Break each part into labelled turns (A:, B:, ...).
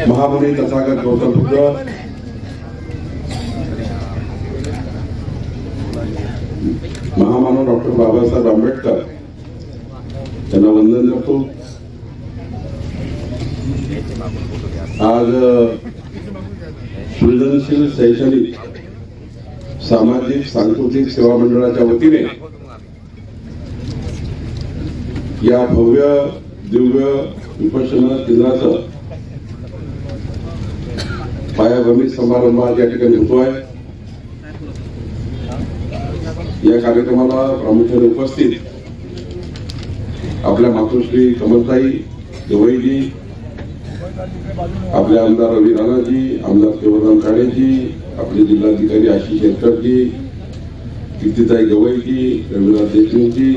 A: महामुनी तथागत गौतम बुद्ध, महामानव डॉक्टर बाबासाहेब आंबेडकर यांना वंदन करतो। आज सृजनशील शैक्षणिक सामाजिक सांस्कृतिक सेवा मंडळाच्या वतीने या भव्य दिव्य विपश्यना केंद्राचं पायाभरणी समारंभ आज या ठिकाणी होतो आहे। या कार्यक्रमाला प्रामुख्याने उपस्थित आपल्या मातोश्री कमलताई गवईजी, आपले आमदार रवी राणाजी, आमदार केवलराम काळेजी, आपले जिल्हाधिकारी आशिष शेरकरजी, कीर्तिताई गवईजी, रविनाथ देशमुखजी,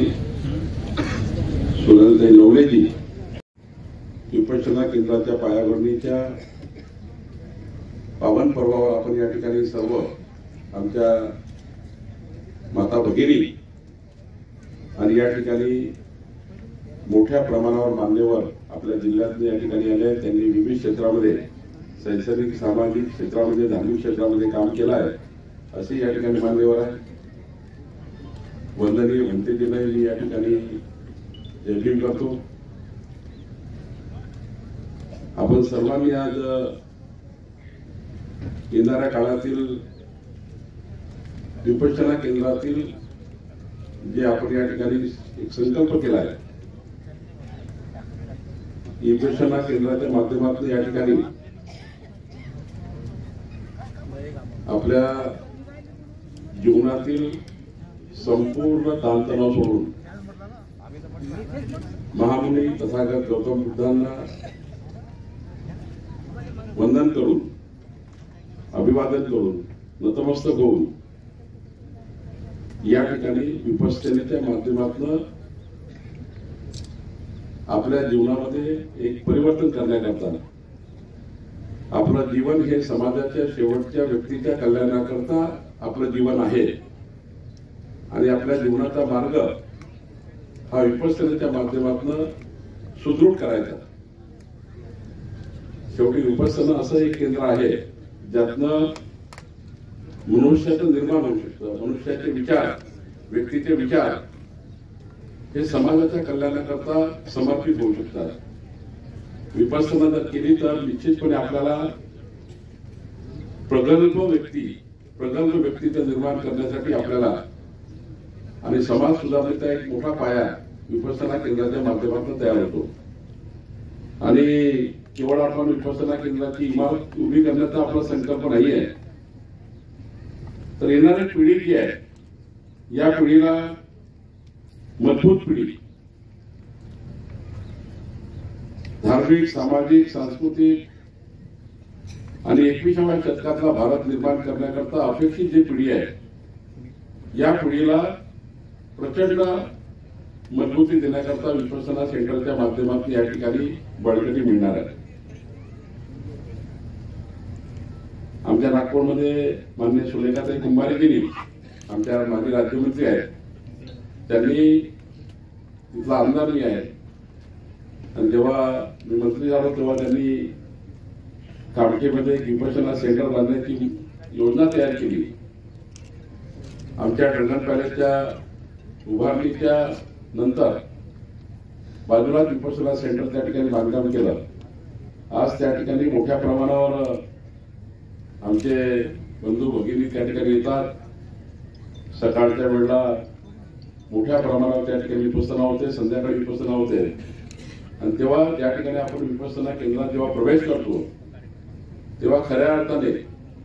A: सोनलताई नवलेजी, विपश्यना केंद्राच्या पायाभरणीच्या पावन पर्वावर आपण या ठिकाणी सर्व आमच्या माता भगिनी आणि या ठिकाणी मोठ्या प्रमाणावर मान्यवर आपल्या जिल्ह्यात या ठिकाणी आले आहेत। त्यांनी विविध क्षेत्रामध्ये शैक्षणिक सामाजिक क्षेत्रामध्ये धार्मिक क्षेत्रामध्ये काम केलं आहे असे या ठिकाणी मान्यवर आहे। वंदनीय भंतेजींना मी या ठिकाणी जयभीम करतो। आपण सर्वांनी आज येणाऱ्या काळातील विपश्यना केंद्रातील जे आपण या ठिकाणी एक संकल्प केला आहे, विपश्यना केंद्राच्या माध्यमातून या ठिकाणी आपल्या जीवनातील संपूर्ण ताणतणाव सोडून महामुनी तथागत गौतम बुद्धांना वंदन करून अभिवादन करून नतमस्तक होऊन या ठिकाणी विपश्यनेच्या माध्यमातून आपल्या जीवनामध्ये एक परिवर्तन करण्याकरता आपलं जीवन हे समाजाच्या शेवटच्या व्यक्तीच्या कल्याणाकरता आपलं जीवन आहे आणि आपल्या जीवनाचा मार्ग हा विपश्यनेच्या माध्यमातून सुदृढ करायचा। शेवटी विपश्यना असं एक केंद्र आहे ज्यातनं मनुष्याचं निर्माण होऊ शकतं। मनुष्याचे विचार, व्यक्तीचे विचार हे समाजाच्या कल्याणाकरता समर्पित होऊ शकतात। विपश्यना जर केली तर निश्चितपणे आपल्याला प्रगल्भ व्यक्तीचं निर्माण करण्यासाठी आपल्याला आणि समाज सुधारणेचा एक मोठा पाया विपश्यना केंद्राच्या माध्यमातून तयार होतो। आणि केवळ आपण विपश्यना केंद्राची इमारत उभी करण्याचा आपला संकल्प नाही आहे, तर येणारी पिढी जी आहे या पिढीला मजबूत पिढी धार्मिक, सामाजिक, सांस्कृतिक आणि 21व्या शतकातला भारत निर्माण करण्याकरता अपेक्षित जी पिढी आहे या पिढीला प्रचंड मजबूती देण्याकरता विपश्यना सेंटरच्या माध्यमातून या ठिकाणी बळकटी मिळणार आहे। आमच्या नागपूरमध्ये माननीय सुलेखाताई कुंभारेगिरी आमच्या माजी राज्यमंत्री आहेत, त्यांनी तिथला आमदार मी आहे आणि जेव्हा मी मंत्री झालो तेव्हा त्यांनी कामठीमध्ये विपश्यना सेंटर बांधण्याची योजना तयार केली। आमच्या टंडन पॅलेसच्या उभारणीच्या नंतर बाजूला विपश्यना सेंटर त्या ठिकाणी बांधकाम केलं। आज त्या ठिकाणी मोठ्या प्रमाणावर आमचे बंधू भगिनी त्या ठिकाणी येतात। सकाळच्या वेळेला मोठ्या प्रमाणावर त्या ठिकाणी विपश्यना होते, संध्याकाळी विपश्यना होते आणि तेव्हा त्या ठिकाणी आपण विपश्यना केंद्रात जेव्हा प्रवेश करतो तेव्हा खऱ्या अर्थाने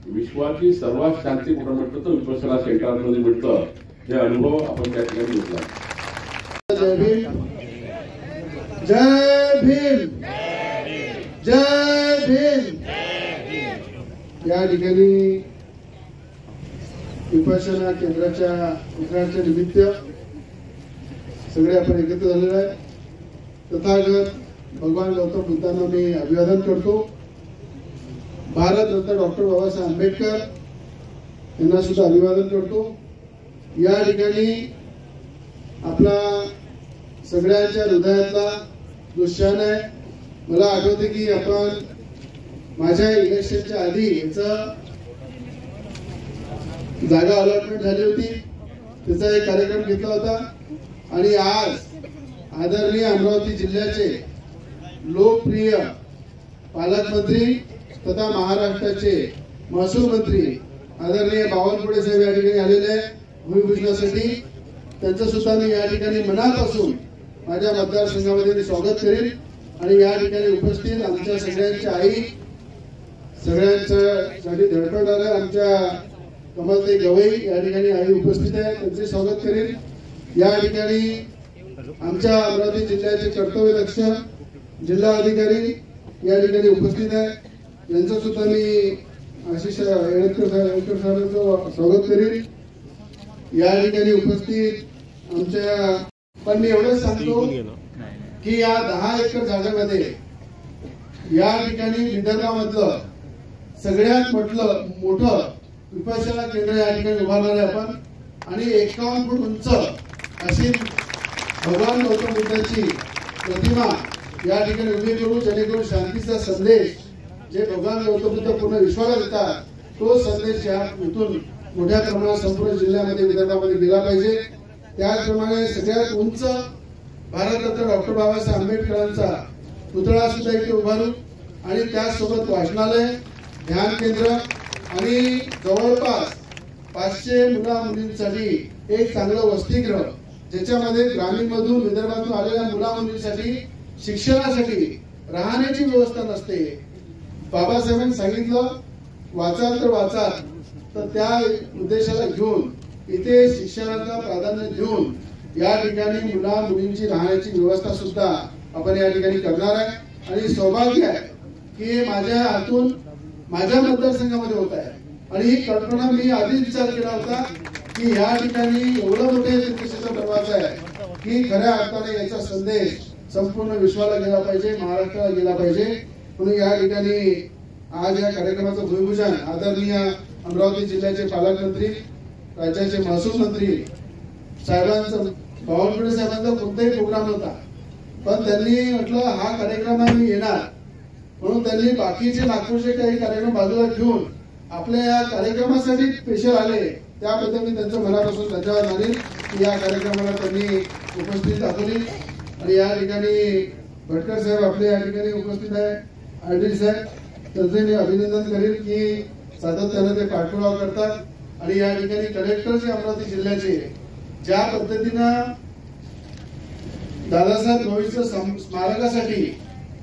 A: विश्वाची सर्वात शांती कुठं मिळतं तर विपश्यना सेंटरमध्ये मिळतं। हे अनुभव आपण त्या ठिकाणी घेतला।
B: जय भीम, जय भीम, जय भीम। या ठिकाणी विपश्यना केंद्राच्या उद्घाटनाच्या निमित्त सगळे आपण एकत्र झालेलो आहे। तथागत भगवान गौतम बुद्धांना मी अभिवादन करतो। भारतरत्न डॉक्टर बाबासाहेब आंबेडकर यांना सुद्धा अभिवादन करतो। या ठिकाणी आपला सगळ्यांच्या हृदयातला जो क्षण आहे मला आठवते की आपण माझ्या इलेक्शनच्या आधी याचं जागा अलॉटमेंट झाली होती, त्याचा एक कार्यक्रम घेतला होता आणि आज आदरणीय अमरावती जिल्ह्याचे लोकप्रिय पालकमंत्री तथा महाराष्ट्राचे महसूल मंत्री आदरणीय बावनकुळे साहेब या ठिकाणी आलेले आहे भूमिपूजनासाठी। त्यांचं सुद्धा मी या ठिकाणी मनापासून माझ्या मतदारसंघामध्ये स्वागत करेन आणि या ठिकाणी उपस्थित आमच्या सगळ्यांच्या आई, सगळ्यांच्यासाठी धडपडणाऱ्या आमच्या कमलताई गवई या ठिकाणी आई उपस्थित आहे, त्यांचे स्वागत करेन। या ठिकाणी आमच्या अमरावती जिल्ह्याचे कर्तव्यदक्ष जिल्हा अधिकारी या ठिकाणी उपस्थित आहे, यांचं सुद्धा मी आशिष येळेकर साहेबांचं स्वागत करेन। या ठिकाणी उपस्थित आमच्या पण मी एवढंच सांगतो की या 10 एकर जागेमध्ये या ठिकाणी विदर्भामधलं सगळ्यात मोठं विपश्यना केंद्र या ठिकाणी उभारणार आहे आपण आणि 51 फूट उंच अशी भगवान गौतम बुद्धाची प्रतिमा या ठिकाणी उभी करू, जेणेकरून शांतीचा संदेश जे भगवान गौतम बुद्ध पूर्ण विश्वाला देतात तो संदेश या इथून मोठ्या प्रमाणात संपूर्ण जिल्ह्यामध्ये विदर्भामध्ये गेला पाहिजे। त्याचप्रमाणे सगळ्यात उंच भारतरत्न डॉक्टर बाबासाहेब आंबेडकरांचा पुतळा सुद्धा इथे उभारू आणि त्याचसोबत वाचनालय, ध्यान केंद्र आणि जवळपास 500 मुला मुलींसाठी एक चांगलं वसतिगृह, ज्याच्यामध्ये ग्रामीणमधून विदर्भातून आलेल्या मुला मुलींसाठी शिक्षणासाठी राहण्याची व्यवस्था नसते। बाबासाहेबांनी सांगितलं वाचाल तर वाचाल, तर त्या उद्देशाला घेऊन इथे शिक्षणाला प्राधान्य देऊन या ठिकाणी मुला मुलींची राहण्याची व्यवस्था सुद्धा आपण या ठिकाणी करणार आहे आणि सौभाग्य आहे की माझ्या हातून माझ्या मतदारसंघामध्ये होत आहे आणि ही कल्पना मी आधी विचार केला होता की या ठिकाणी एवढं मोठे तीर्थक्षेत्र बनवायचं आहे की खऱ्या अर्थाने याचा संदेश संपूर्ण विश्वाला गेला पाहिजे, महाराष्ट्राला गेला पाहिजे। म्हणून या ठिकाणी आज या कार्यक्रमाचं भूमिपूजन आदरणीय अमरावती जिल्ह्याचे पालकमंत्री, राज्याचे महसूल मंत्री साहेबांचं, बावनकुळे साहेबांचा कोणताही प्रोग्राम नव्हता, पण त्यांनी म्हटलं हा कार्यक्रम मी येणार, म्हणून त्यांनी बाकीचे नागपूरचे काही कार्यक्रम बाजूला ठेवून आपल्या या कार्यक्रमासाठी स्पेशल आले। त्याबद्दल मी त्यांचं मनापासून धन्यवाद मानेन की या कार्यक्रमाला त्यांनी उपस्थिती दाखवली आणि या ठिकाणी भटकर साहेब आपले या ठिकाणी उपस्थित आहे, आरडी साहेब, त्यांचे मी अभिनंदन करेन की सातत्याने ते पाठपुरावा करतात आणि या ठिकाणी कलेक्टर जे अमरावती जिल्ह्याचे ज्या पद्धतीनं दादासाहेब भोईच्या स्मारकासाठी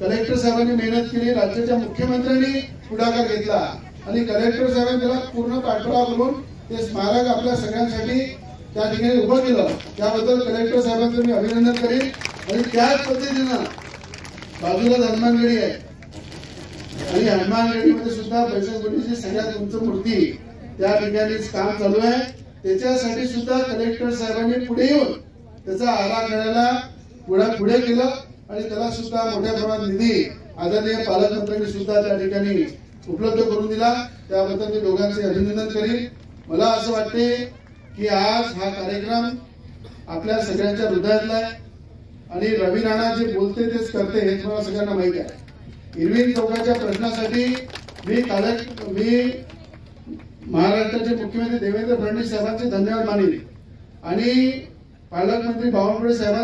B: कलेक्टर साहेबांनी मेहनत केली, राज्याच्या मुख्यमंत्र्यांनी पुढाकार घेतला आणि कलेक्टर साहेबांनी त्याला पूर्ण पाठपुरावा करून ते स्मारक आपल्या सगळ्यांसाठी त्या ठिकाणी उभं केलं, त्याबद्दल कलेक्टर साहेबांचं मी अभिनंदन करेन। आणि त्याच पद्धतीनं बाजूला हनुमानगडी आहे आणि हनुमानगडीमध्ये सुद्धा बैसनगडीची सगळ्यात उंच मूर्ती त्या ठिकाणी काम चालू आहे, त्याच्यासाठी सुद्धा कलेक्टर साहेबांनी पुढे येऊन त्याचा आराखड्याला पुढे केलं आणि त्याला सुद्धा मोठ्या प्रमाणात निधी आदरणीय पालकमंत्र्यांनी सुद्धा त्या ठिकाणी उपलब्ध करून दिला, त्याबद्दल मी दोघांचे अभिनंदन करीन। मला असं वाटते की आज हा कार्यक्रम आपल्या सगळ्यांच्या हृदयातला आहे आणि रवी राणा जे बोलते तेच करते हे तुम्हाला सगळ्यांना माहिती आहे। इरविन चौकाच्या प्रश्नासाठी मी महाराष्ट्राचे मुख्यमंत्री देवेंद्र फडणवीस साहेबांचे धन्यवाद मानेन आणि पालकमंत्री बावनकुळे साहेबांचे